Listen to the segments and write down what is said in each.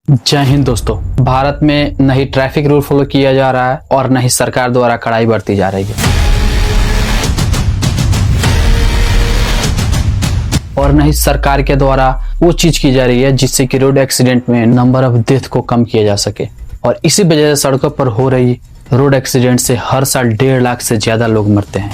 जय हिंद दोस्तों। भारत में न ही ट्रैफिक रूल फॉलो किया जा रहा है और न ही सरकार द्वारा कड़ाई बरती जा रही है और न ही सरकार के द्वारा वो चीज की जा रही है जिससे कि रोड एक्सीडेंट में नंबर ऑफ डेथ को कम किया जा सके। और इसी वजह से सड़कों पर हो रही रोड एक्सीडेंट से हर साल 1.5 लाख से ज्यादा लोग मरते हैं,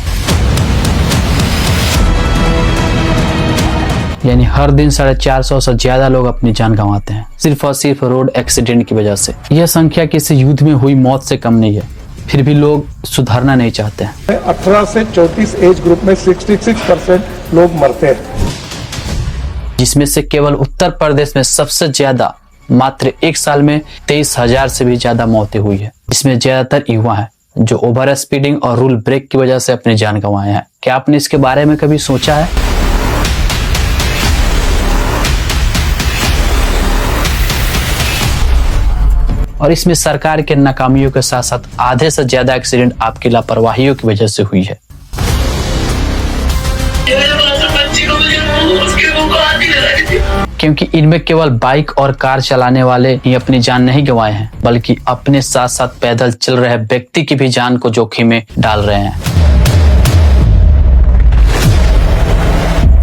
यानी हर दिन 450 से ज्यादा लोग अपनी जान गंवाते हैं सिर्फ और सिर्फ रोड एक्सीडेंट की वजह से। यह संख्या किसी युद्ध में हुई मौत से कम नहीं है, फिर भी लोग सुधरना नहीं चाहते हैं। 18 से 34 एज ग्रुप में 66% लोग मरते हैं, जिसमें से केवल उत्तर प्रदेश में सबसे ज्यादा मात्र एक साल में 23,000 से भी ज्यादा मौतें हुई है, जिसमें ज्यादातर युवा हैं जो ओवर स्पीडिंग और रूल ब्रेक की वजह से अपनी जान गंवाए हैं। क्या आपने इसके बारे में कभी सोचा है? और इसमें सरकार के नाकामियों के साथ साथ आधे से ज्यादा एक्सीडेंट आपकी लापरवाहियों की वजह से हुई है। क्योंकि इनमें केवल बाइक और कार चलाने वाले ही अपनी जान नहीं गंवाए हैं, बल्कि अपने साथ साथ पैदल चल रहे व्यक्ति की भी जान को जोखिम में डाल रहे हैं।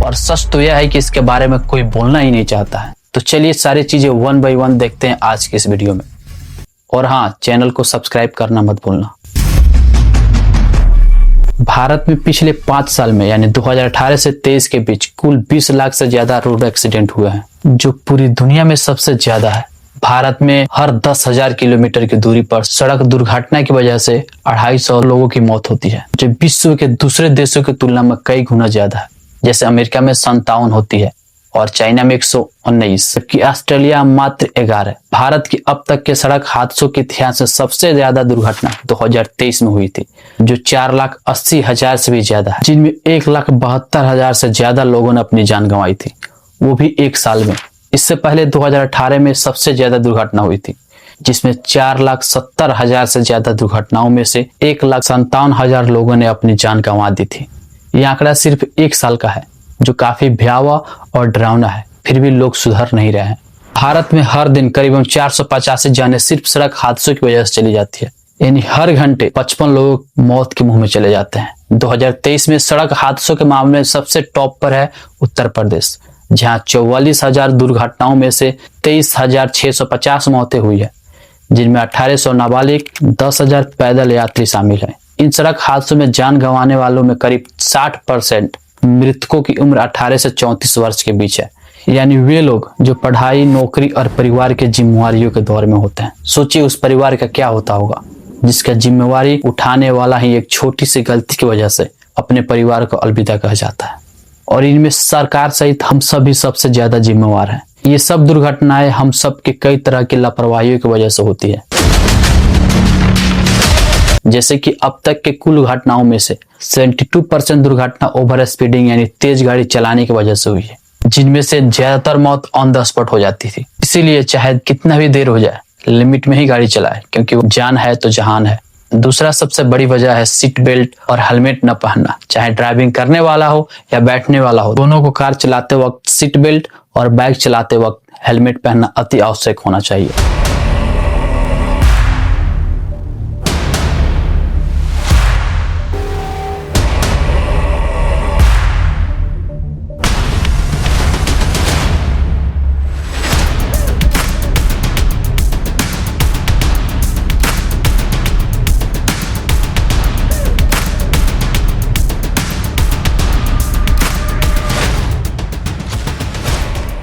और सच तो यह है कि इसके बारे में कोई बोलना ही नहीं चाहता है। तो चलिए सारी चीजें 1 बाय 1 देखते हैं आज की इस वीडियो में। और हाँ, चैनल को सब्सक्राइब करना मत भूलना। भारत में पिछले 5 साल में यानी 2018 से 23 के बीच कुल 20 लाख से ज्यादा रोड एक्सीडेंट हुए हैं, जो पूरी दुनिया में सबसे ज्यादा है। भारत में हर 10,000 किलोमीटर की दूरी पर सड़क दुर्घटना की वजह से 250 लोगों की मौत होती है, जो विश्व के दूसरे देशों की तुलना में कई गुना ज्यादा है। जैसे अमेरिका में 57 होती है और चाइना में 119, जबकि ऑस्ट्रेलिया मात्र 11। भारत की अब तक के सड़क हादसों के इतिहास में सबसे ज्यादा दुर्घटना 2023 में हुई थी, जो 4,80,000 से भी ज्यादा है, जिनमें 1,72,000 से ज्यादा लोगों ने अपनी जान गंवाई थी, वो भी एक साल में। इससे पहले 2018 में सबसे ज्यादा दुर्घटना हुई थी, जिसमें 4,70,000 से ज्यादा दुर्घटनाओं में से 1,57,000 लोगों ने अपनी जान गंवा दी थी। यह आंकड़ा सिर्फ एक साल का है, जो काफी भयावह और डरावना है, फिर भी लोग सुधर नहीं रहे हैं। भारत में हर दिन करीबन 485 जानें सिर्फ सड़क हादसों की वजह से चली जाती है, यानी हर घंटे 55 लोग मौत के मुंह में चले जाते हैं। 2023 में सड़क हादसों के मामले में सबसे टॉप पर है उत्तर प्रदेश, जहां 44,000 दुर्घटनाओं में से 23,650 मौतें हुई है, जिनमें 1,800 नाबालिग, 10,000 पैदल यात्री शामिल है। इन सड़क हादसों में जान गंवाने वालों में करीब 60% मृतकों की उम्र 18 से 34 वर्ष के बीच है, यानी वे लोग जो पढ़ाई, नौकरी और परिवार के जिम्मेवारियों के दौर में होते हैं। सोचिए उस परिवार का क्या होता होगा जिसका जिम्मेवारी उठाने वाला ही एक छोटी सी गलती की वजह से अपने परिवार को अलविदा कह जाता है। और इनमें सरकार सहित हम सभी सबसे ज्यादा जिम्मेवार हैं। ये सब दुर्घटनाएं हम सब के कई तरह की लापरवाहियों की वजह से होती है। जैसे कि अब तक के कुल घटनाओं में से 72% दुर्घटना ओवर स्पीडिंग यानी तेज गाड़ी चलाने की वजह से हुई है, जिनमें से ज्यादातर मौत ऑन द स्पॉट हो जाती थी। इसीलिए चाहे कितना भी देर हो जाए, लिमिट में ही गाड़ी चलाए, क्योंकि जान है तो जहान है। दूसरा सबसे बड़ी वजह है सीट बेल्ट और हेलमेट न पहनना। चाहे ड्राइविंग करने वाला हो या बैठने वाला हो, दोनों को कार चलाते वक्त सीट बेल्ट और बाइक चलाते वक्त हेलमेट पहनना अति आवश्यक होना चाहिए।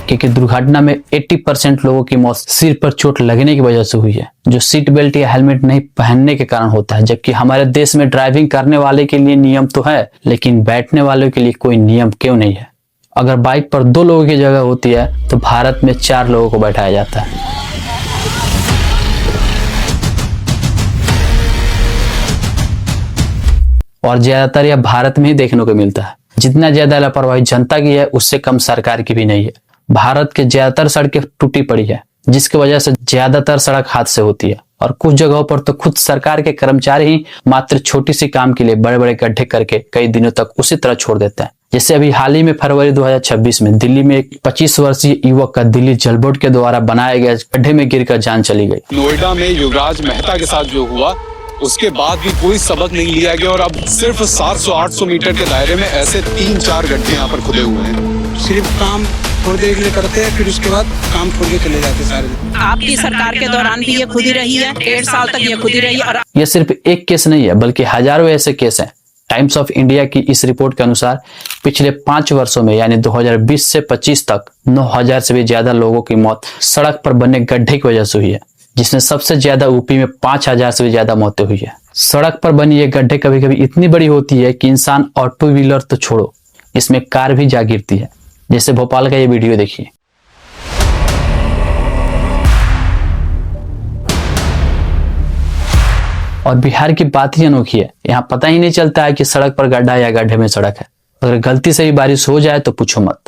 क्योंकि दुर्घटना में 80% लोगों की मौत सिर पर चोट लगने की वजह से हुई है, जो सीट बेल्ट या हेलमेट नहीं पहनने के कारण होता है। जबकि हमारे देश में ड्राइविंग करने वाले के लिए नियम तो है, लेकिन बैठने वालों के लिए कोई नियम क्यों नहीं है? अगर बाइक पर 2 लोगों की जगह होती है तो भारत में 4 लोगों को बैठाया जाता है। और ज्यादातर यह भारत में ही देखने को मिलता है। जितना ज्यादा लापरवाही जनता की है, उससे कम सरकार की भी नहीं है। भारत के ज्यादातर सड़कें टूटी पड़ी है, जिसकी वजह से ज्यादातर सड़क हादसे होती है। और कुछ जगहों पर तो खुद सरकार के कर्मचारी ही मात्र छोटी सी काम के लिए बड़े बड़े गड्ढे करके कई दिनों तक उसी तरह छोड़ देते हैं। जैसे अभी हाल ही में फरवरी 2026 में दिल्ली में एक 25 वर्षीय युवक का दिल्ली जल बोर्ड के द्वारा बनाए गए गड्ढे में गिरकर जान चली गई। नोएडा में युवराज मेहता के साथ जो हुआ उसके बाद भी कोई सबक नहीं लिया गया और अब सिर्फ 700-800 मीटर के दायरे में ऐसे 3-4 गड्ढे यहाँ पर खुले हुए हैं। सिर्फ काम थोड़ी देर के लिए करते हैं, फिर उसके बाद काम छोड़ के चले जाते सारे। आपकी सरकार के दौरान भी ये खुद ही रही है, 1.5 साल तक ये खुद ही रही है। और यह सिर्फ एक केस नहीं है बल्कि हजारों ऐसे केस हैं। टाइम्स ऑफ इंडिया की इस रिपोर्ट के अनुसार पिछले 5 वर्षों में यानी 2020 से 25 तक 9,000 से भी ज्यादा लोगों की मौत सड़क पर बने गड्ढे की वजह से हुई है, जिसमें सबसे ज्यादा यूपी में 5,000 से भी ज्यादा मौतें हुई है। सड़क पर बनी ये गड्ढे कभी कभी इतनी बड़ी होती है कि इंसान और 2 व्हीलर तो छोड़ो, इसमें कार भी जा गिरती है। जैसे भोपाल का ये वीडियो देखिए। और बिहार की बात ही अनोखी है, यहाँ पता ही नहीं चलता है कि सड़क पर गड्ढा या गड्ढे में सड़क है। अगर गलती से भी बारिश हो जाए तो पूछो मत।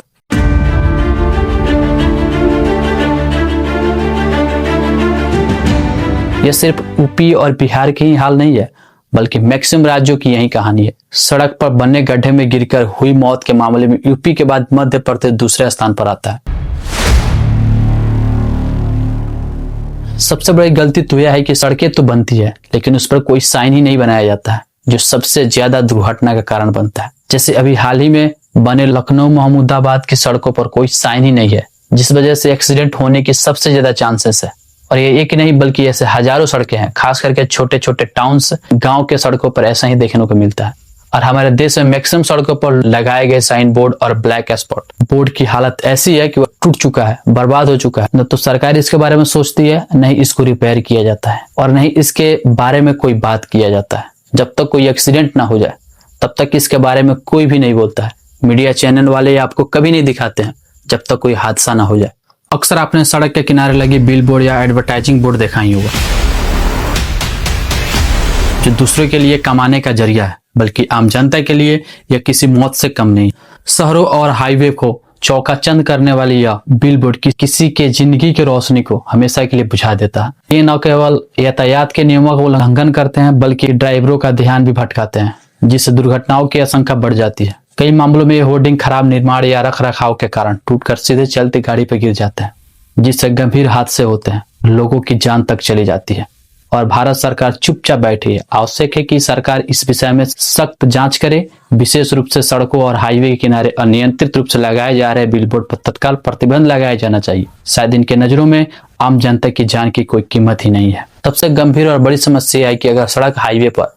यह सिर्फ यूपी और बिहार के ही हाल नहीं है बल्कि मैक्सिमम राज्यों की यही कहानी है। सड़क पर बनने गड्ढे में गिरकर हुई मौत के मामले में यूपी के बाद मध्य प्रदेश दूसरे स्थान पर आता है। सबसे बड़ी गलती तो यह है कि सड़कें तो बनती है लेकिन उस पर कोई साइन ही नहीं बनाया जाता है, जो सबसे ज्यादा दुर्घटना का कारण बनता है। जैसे अभी हाल ही में बने लखनऊ महमूदाबाद की सड़कों पर कोई साइन ही नहीं है, जिस वजह से एक्सीडेंट होने की सबसे ज्यादा चांसेस है। और ये एक नहीं बल्कि ऐसे हजारों सड़कें हैं, खास करके छोटे छोटे टाउन्स गांव के सड़कों पर ऐसा ही देखने को मिलता है। और हमारे देश में मैक्सिमम सड़कों पर लगाए गए साइन बोर्ड और ब्लैक स्पॉट बोर्ड की हालत ऐसी है कि वो टूट चुका है, बर्बाद हो चुका है। न तो सरकार इसके बारे में सोचती है, न ही इसको रिपेयर किया जाता है और न ही इसके बारे में कोई बात किया जाता है। जब तक कोई एक्सीडेंट ना हो जाए तब तक इसके बारे में कोई भी नहीं बोलता है। मीडिया चैनल वाले आपको कभी नहीं दिखाते हैं जब तक कोई हादसा ना हो जाए। अक्सर आपने सड़क के किनारे लगी बिल बोर्ड या एडवर्टाइजिंग बोर्ड देखा ही होगा, जो दूसरों के लिए कमाने का जरिया है बल्कि आम जनता के लिए यह किसी मौत से कम नहीं। शहरों और हाईवे को चौकाचंद करने वाली यह बिल बोर्ड किसी के जिंदगी की रोशनी को हमेशा के लिए बुझा देता है। ये न केवल यातायात के नियमों का उल्लंघन करते हैं बल्कि ड्राइवरों का ध्यान भी भटकाते हैं, जिससे दुर्घटनाओं की आशंका बढ़ जाती है। कई मामलों में ये होर्डिंग खराब निर्माण या रख रखाव के कारण टूटकर सीधे चलती गाड़ी पर गिर जाते हैं, जिससे गंभीर हादसे होते हैं, लोगों की जान तक चली जाती है। और भारत सरकार चुपचाप बैठी है। आवश्यक है कि सरकार इस विषय में सख्त जांच करे। विशेष रूप से सड़कों और हाईवे के किनारे अनियंत्रित रूप से लगाए जा रहे बिलबोर्ड पर तत्काल प्रतिबंध लगाया जाना चाहिए। शायद इनके नजरों में आम जनता की जान की कोई कीमत ही नहीं है। सबसे गंभीर और बड़ी समस्या है कि अगर सड़क हाईवे पर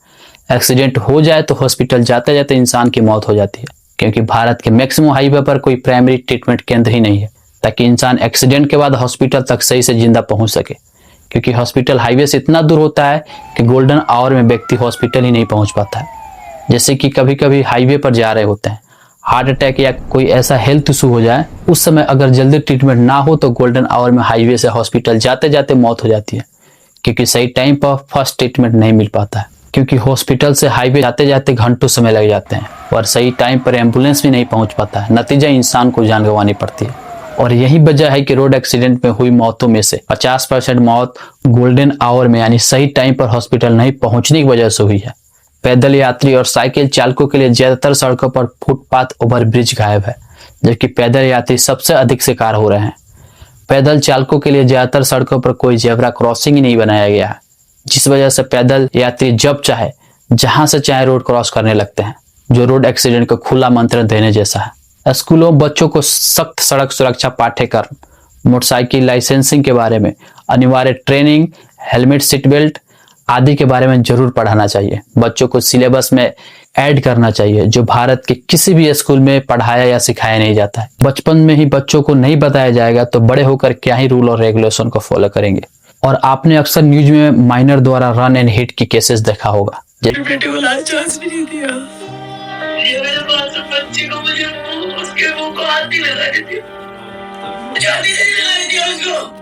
एक्सीडेंट हो जाए तो हॉस्पिटल जाते जाते इंसान की मौत हो जाती है, क्योंकि भारत के मैक्सिमम हाईवे पर कोई प्राइमरी ट्रीटमेंट केंद्र ही नहीं है ताकि इंसान एक्सीडेंट के बाद हॉस्पिटल तक सही से जिंदा पहुंच सके। क्योंकि हॉस्पिटल हाईवे से इतना दूर होता है कि गोल्डन आवर में व्यक्ति हॉस्पिटल ही नहीं पहुंच पाता है। जैसे कि कभी कभी हाईवे पर जा रहे होते हैं, हार्ट अटैक या कोई ऐसा हेल्थ इशू हो जाए, उस समय अगर जल्दी ट्रीटमेंट ना हो तो गोल्डन आवर में हाईवे से हॉस्पिटल जाते जाते मौत हो जाती है, क्योंकि सही टाइम पर फर्स्ट ट्रीटमेंट नहीं मिल पाता है। क्योंकि हॉस्पिटल से हाईवे जाते जाते घंटों समय लग जाते हैं और सही टाइम पर एम्बुलेंस भी नहीं पहुंच पाता है। नतीजा इंसान को जान गंवानी पड़ती है। और यही वजह है कि रोड एक्सीडेंट में हुई मौतों में से 50% मौत गोल्डन आवर में यानी सही टाइम पर हॉस्पिटल नहीं पहुंचने की वजह से हुई है। पैदल यात्री और साइकिल चालकों के लिए ज्यादातर सड़कों पर फुटपाथ ओवरब्रिज गायब है, जबकि पैदल यात्री सबसे अधिक शिकार हो रहे हैं। पैदल चालकों के लिए ज्यादातर सड़कों पर कोई जेब्रा क्रॉसिंग ही नहीं बनाया गया है, जिस वजह से पैदल यात्री जब चाहे जहां से चाहे रोड क्रॉस करने लगते हैं, जो रोड एक्सीडेंट को खुला मंत्र देने जैसा है। स्कूलों बच्चों को सख्त सड़क सुरक्षा पाठ्यक्रम, मोटरसाइकिल लाइसेंसिंग के बारे में अनिवार्य ट्रेनिंग, हेलमेट, सीट बेल्ट आदि के बारे में जरूर पढ़ाना चाहिए। बच्चों को सिलेबस में ऐड करना चाहिए, जो भारत के किसी भी स्कूल में पढ़ाया या सिखाया नहीं जाता है। बचपन में ही बच्चों को नहीं बताया जाएगा तो बड़े होकर क्या ही रूल और रेगुलेशन को फॉलो करेंगे। और आपने अक्सर न्यूज में माइनर द्वारा रन एंड हिट की केसेस देखा होगा। बेटे को लास्ट चांस भी नहीं दिया। ये मेरे पास बच्चे को मुझे उसके मुंह को हाथ नहीं लगा रही थी, जाने नहीं लगा रही थी उसको।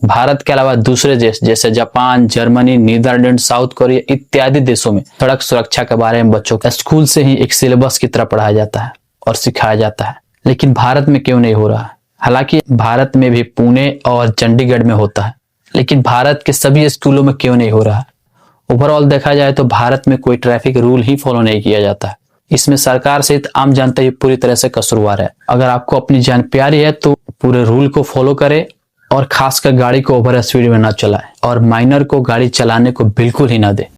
भारत के अलावा दूसरे देश जैसे Japan, Germany, Netherland, South Korea इत्यादि देशों में सड़क सुरक्षा के बारे में बच्चों को स्कूल से ही एक सिलेबस की तरह पढ़ाया जाता है और सिखाया जाता है। लेकिन भारत में क्यों नहीं हो रहा है? हालांकि भारत में भी पुणे और चंडीगढ़ में होता है, लेकिन भारत के सभी स्कूलों में क्यों नहीं हो रहा है? ओवरऑल देखा जाए तो भारत में कोई ट्रैफिक रूल ही फॉलो नहीं किया जाता है। इसमें सरकार सहित आम जनता ही पूरी तरह से कसूरवार है। अगर आपको अपनी जान प्यारी है तो पूरे रूल को फॉलो करें और खासकर गाड़ी को ओवर स्पीड में ना चलाएं और माइनर को गाड़ी चलाने को बिल्कुल ही ना दें।